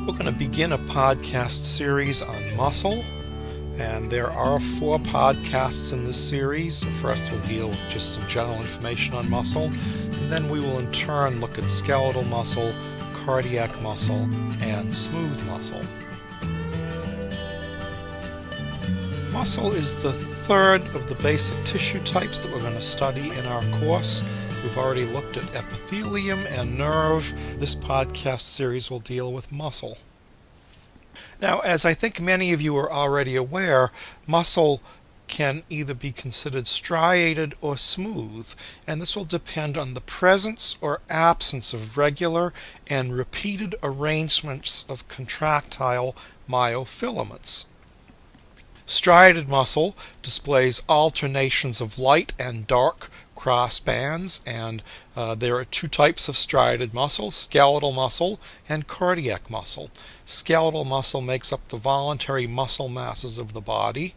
We're going to begin a podcast series on muscle, and there are 4 podcasts in this series. First, we'll deal with just some general information on muscle, and then we will in turn look at skeletal muscle, cardiac muscle, and smooth muscle. Muscle is the third of the basic tissue types that we're going to study in our course. We've already looked at epithelium and nerve. This podcast series will deal with muscle. Now, as I think many of you are already aware, muscle can either be considered striated or smooth, and this will depend on the presence or absence of regular and repeated arrangements of contractile myofilaments. Striated muscle displays alternations of light and dark cross bands, and there are 2 types of striated muscle, skeletal muscle and cardiac muscle. Skeletal muscle makes up the voluntary muscle masses of the body,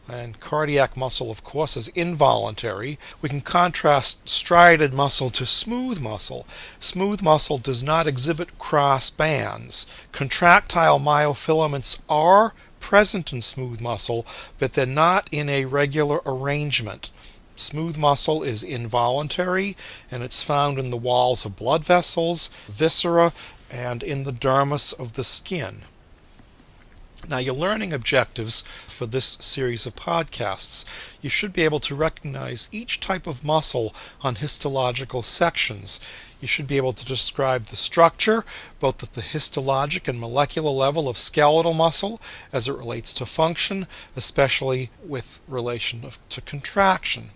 and cardiac muscle, of course, is involuntary. We can contrast striated muscle to smooth muscle. Smooth muscle does not exhibit cross bands. Contractile myofilaments are present in smooth muscle, but they're not in a regular arrangement. Smooth muscle is involuntary, and it's found in the walls of blood vessels, viscera, and in the dermis of the skin. Now, your learning objectives for this series of podcasts, you should be able to recognize each type of muscle on histological sections. You should be able to describe the structure, both at the histologic and molecular level of skeletal muscle as it relates to function, especially with relation to contraction.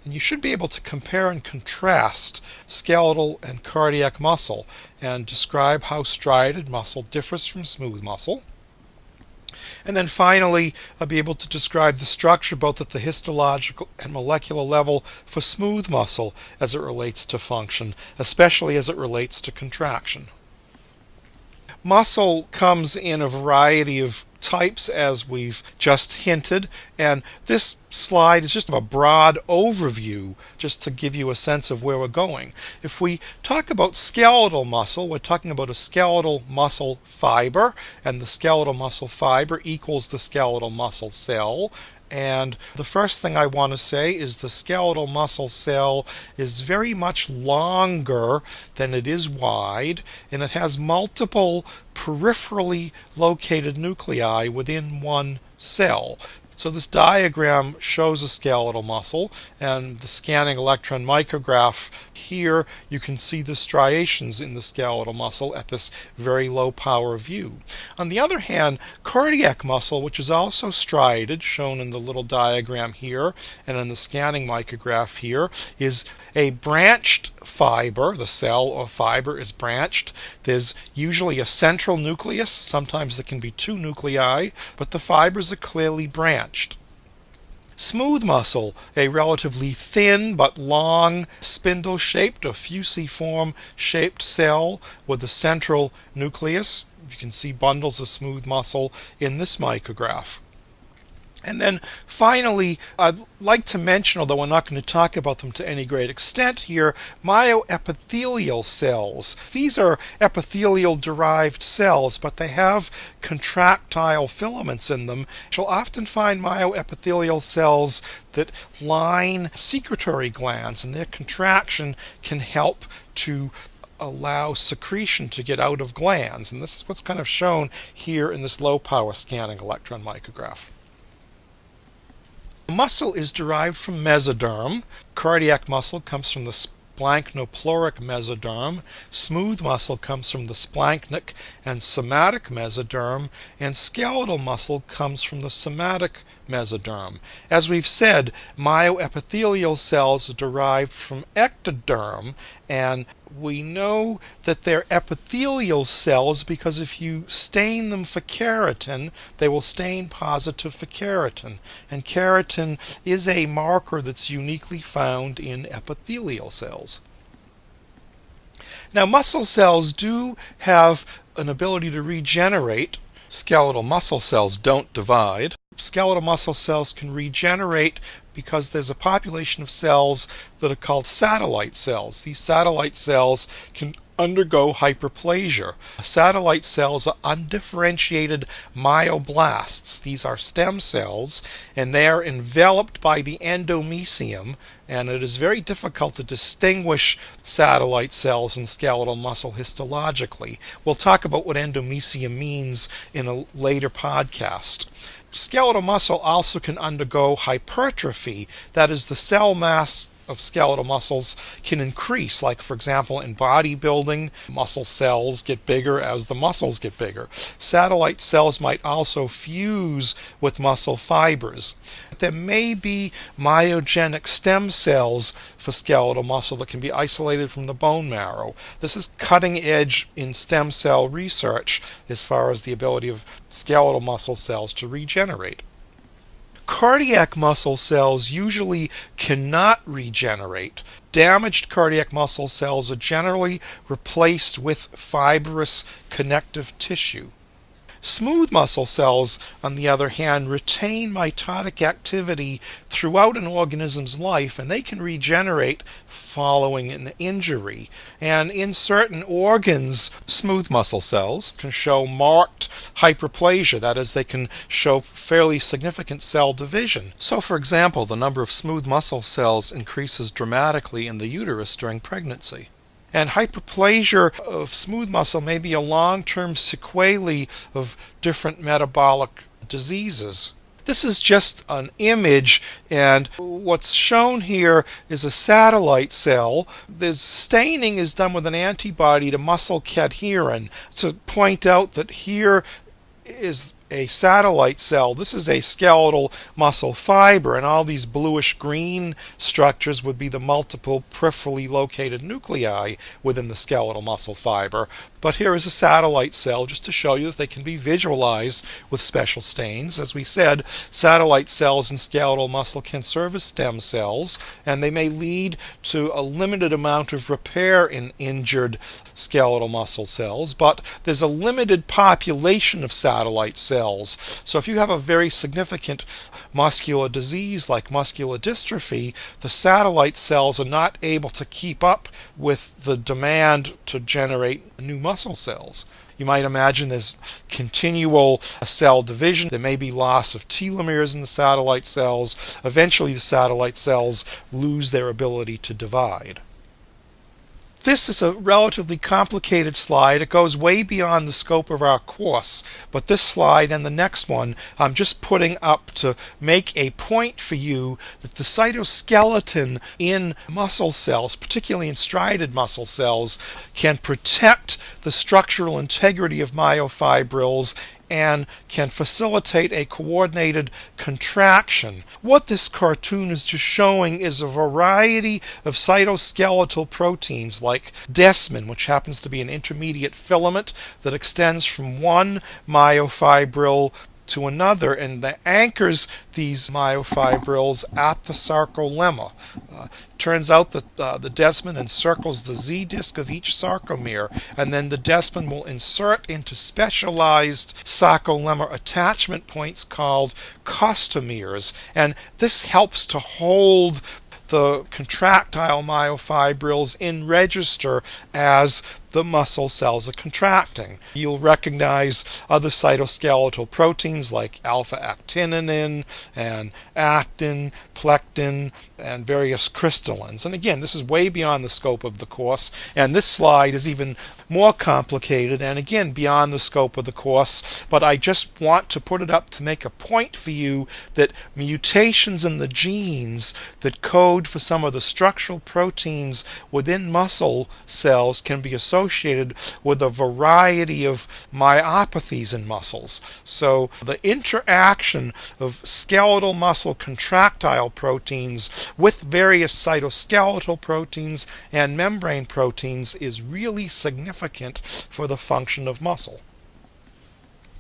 And you should be able to compare and contrast skeletal and cardiac muscle and describe how striated muscle differs from smooth muscle. And then finally, I'll be able to describe the structure both at the histological and molecular level for smooth muscle as it relates to function, especially as it relates to contraction. Muscle comes in a variety of types, as we've just hinted, and this slide is just a broad overview just to give you a sense of where we're going. If we talk about skeletal muscle, we're talking about a skeletal muscle fiber, and the skeletal muscle fiber equals the skeletal muscle cell. And the first thing I want to say is the skeletal muscle cell is very much longer than it is wide, and it has multiple peripherally located nuclei within one cell. So this diagram shows a skeletal muscle, and the scanning electron micrograph here you can see the striations in the skeletal muscle at this very low power view. On the other hand, cardiac muscle, which is also striated, shown in the little diagram here and in the scanning micrograph here, is a branched fiber. The cell or fiber is branched. There's usually a central nucleus. Sometimes there can be 2 nuclei, but the fibers are clearly branched. Smooth muscle, a relatively thin but long spindle-shaped or fusiform shaped cell with a central nucleus. You can see bundles of smooth muscle in this micrograph. And then finally, I'd like to mention, although we're not going to talk about them to any great extent here, myoepithelial cells. These are epithelial-derived cells, but they have contractile filaments in them. You'll often find myoepithelial cells that line secretory glands, and their contraction can help to allow secretion to get out of glands. And this is what's kind of shown here in this low-power scanning electron micrograph. Muscle is derived from mesoderm. Cardiac muscle comes from the splanchnopleuric mesoderm. Smooth muscle comes from the splanchnic and somatic mesoderm, and skeletal muscle comes from the somatic mesoderm. As we've said, myoepithelial cells are derived from ectoderm, and we know that they're epithelial cells because if you stain them for keratin, they will stain positive for keratin. And keratin is a marker that's uniquely found in epithelial cells. Now, muscle cells do have an ability to regenerate. Skeletal muscle cells don't divide. Skeletal muscle cells can regenerate because there's a population of cells that are called satellite cells. These satellite cells can undergo hyperplasia. Satellite cells are undifferentiated myoblasts. These are stem cells, and they are enveloped by the endomysium, and it is very difficult to distinguish satellite cells in skeletal muscle histologically. We'll talk about what endomysium means in a later podcast. Skeletal muscle also can undergo hypertrophy, that is, the cell mass of skeletal muscles can increase, like for example in bodybuilding, muscle cells get bigger as the muscles get bigger. Satellite cells might also fuse with muscle fibers. There may be myogenic stem cells for skeletal muscle that can be isolated from the bone marrow. This is cutting edge in stem cell research as far as the ability of skeletal muscle cells to regenerate. Cardiac muscle cells usually cannot regenerate. Damaged cardiac muscle cells are generally replaced with fibrous connective tissue. Smooth muscle cells, on the other hand, retain mitotic activity throughout an organism's life, and they can regenerate following an injury. And in certain organs, smooth muscle cells can show marked hyperplasia, that is, they can show fairly significant cell division. So, for example, the number of smooth muscle cells increases dramatically in the uterus during pregnancy. And hyperplasia of smooth muscle may be a long-term sequelae of different metabolic diseases. This is just an image, and what's shown here is a satellite cell. The staining is done with an antibody to muscle cadherin to point out that here is a satellite cell. This is a skeletal muscle fiber, and all these bluish green structures would be the multiple peripherally located nuclei within the skeletal muscle fiber. But here is a satellite cell just to show you that they can be visualized with special stains. As we said, satellite cells in skeletal muscle can serve as stem cells, and they may lead to a limited amount of repair in injured skeletal muscle cells, but there's a limited population of satellite cells. So if you have a very significant muscular disease like muscular dystrophy, the satellite cells are not able to keep up with the demand to generate new muscle cells. You might imagine there's continual cell division. There may be loss of telomeres in the satellite cells. Eventually the satellite cells lose their ability to divide. This is a relatively complicated slide. It goes way beyond the scope of our course, but this slide and the next one I'm just putting up to make a point for you that the cytoskeleton in muscle cells, particularly in striated muscle cells, can protect the structural integrity of myofibrils and can facilitate a coordinated contraction. What this cartoon is just showing is a variety of cytoskeletal proteins like desmin, which happens to be an intermediate filament that extends from one myofibril to another, and that anchors these myofibrils at the sarcolemma. Turns out that the desmin encircles the Z-disc of each sarcomere, and then the desmin will insert into specialized sarcolemma attachment points called costomeres, and this helps to hold the contractile myofibrils in register as the muscle cells are contracting. You'll recognize other cytoskeletal proteins like alpha-actinin and actin, plectin, and various crystallins. And again, this is way beyond the scope of the course, and this slide is even more complicated and again beyond the scope of the course, but I just want to put it up to make a point for you that mutations in the genes that code for some of the structural proteins within muscle cells can be associated with a variety of myopathies in muscles. So the interaction of skeletal muscle contractile proteins with various cytoskeletal proteins and membrane proteins is really significant for the function of muscle.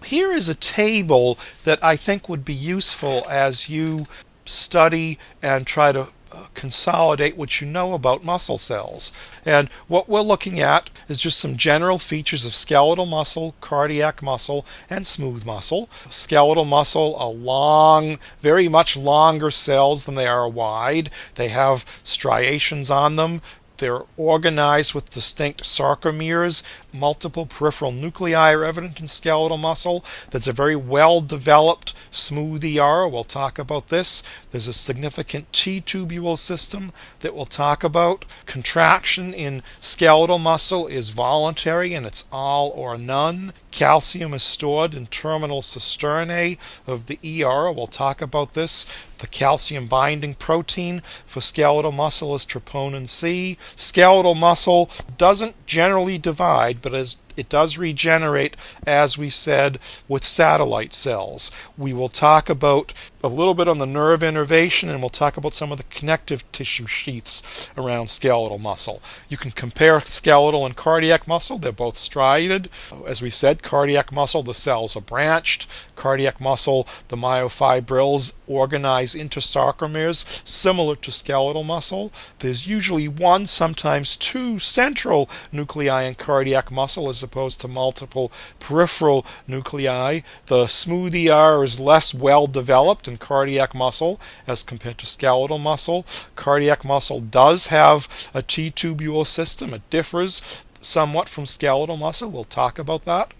Here is a table that I think would be useful as you study and try to consolidate what you know about muscle cells. And what we're looking at is just some general features of skeletal muscle, cardiac muscle, and smooth muscle. Skeletal muscle are long, very much longer cells than they are wide. They have striations on them. They're organized with distinct sarcomeres. Multiple peripheral nuclei are evident in skeletal muscle. There's a very well-developed smooth ER. We'll talk about this. There's a significant T-tubule system that we'll talk about. Contraction in skeletal muscle is voluntary and it's all or none. Calcium is stored in terminal cisternae of the ER. We'll talk about this. The calcium binding protein for skeletal muscle is troponin C. Skeletal muscle doesn't generally divide, but it does regenerate, as we said, with satellite cells. We will talk about a little bit on the nerve innervation, and we'll talk about some of the connective tissue sheaths around skeletal muscle. You can compare skeletal and cardiac muscle. They're both striated. As we said, cardiac muscle, the cells are branched. Cardiac muscle, the myofibrils organize into sarcomeres, similar to skeletal muscle. There's usually one, sometimes two central nuclei in cardiac muscle as opposed to multiple peripheral nuclei. The smooth ER is less well developed in cardiac muscle as compared to skeletal muscle. Cardiac muscle does have a T-tubule system. It differs somewhat from skeletal muscle. We'll talk about that.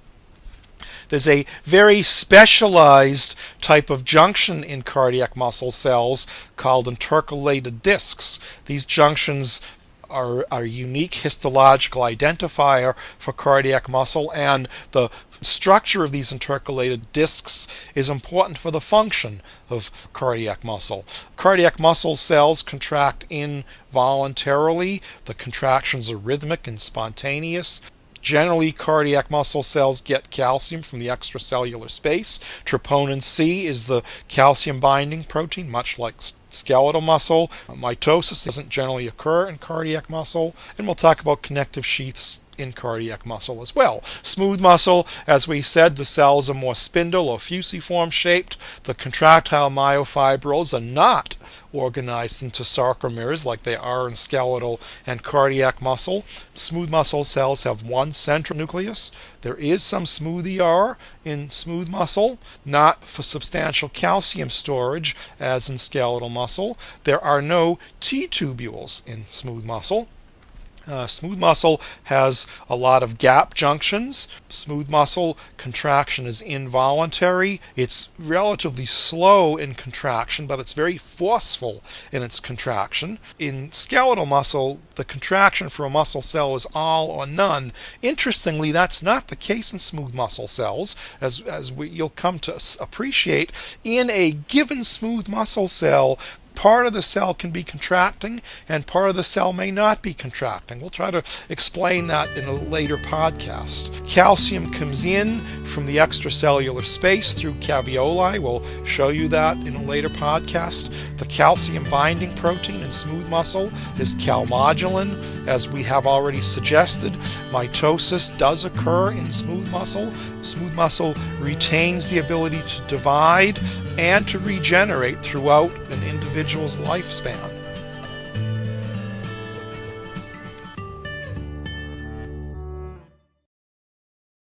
There's a very specialized type of junction in cardiac muscle cells called intercalated discs. These junctions are a unique histological identifier for cardiac muscle, and the structure of these intercalated discs is important for the function of cardiac muscle. Cardiac muscle cells contract involuntarily. The contractions are rhythmic and spontaneous. Generally, cardiac muscle cells get calcium from the extracellular space. Troponin C is the calcium binding protein, much like skeletal muscle. Mitosis doesn't generally occur in cardiac muscle, and we'll talk about connective sheaths in cardiac muscle as well. Smooth muscle, as we said, the cells are more spindle or fusiform shaped. The contractile myofibrils are not organized into sarcomeres like they are in skeletal and cardiac muscle. Smooth muscle cells have one central nucleus. There is some smooth ER in smooth muscle, not for substantial calcium storage as in skeletal muscle. There are no T-tubules in smooth muscle. Smooth muscle has a lot of gap junctions. Smooth muscle contraction is involuntary. It's relatively slow in contraction, but it's very forceful in its contraction. In skeletal muscle, the contraction for a muscle cell is all or none. Interestingly, that's not the case in smooth muscle cells, you'll come to appreciate. In a given smooth muscle cell, part of the cell can be contracting and part of the cell may not be contracting. We'll try to explain that in a later podcast. Calcium comes in from the extracellular space through caveoli. We'll show you that in a later podcast. The calcium binding protein in smooth muscle is calmodulin. As we have already suggested, mitosis does occur in smooth muscle. Smooth muscle retains the ability to divide and to regenerate throughout an individual's lifespan.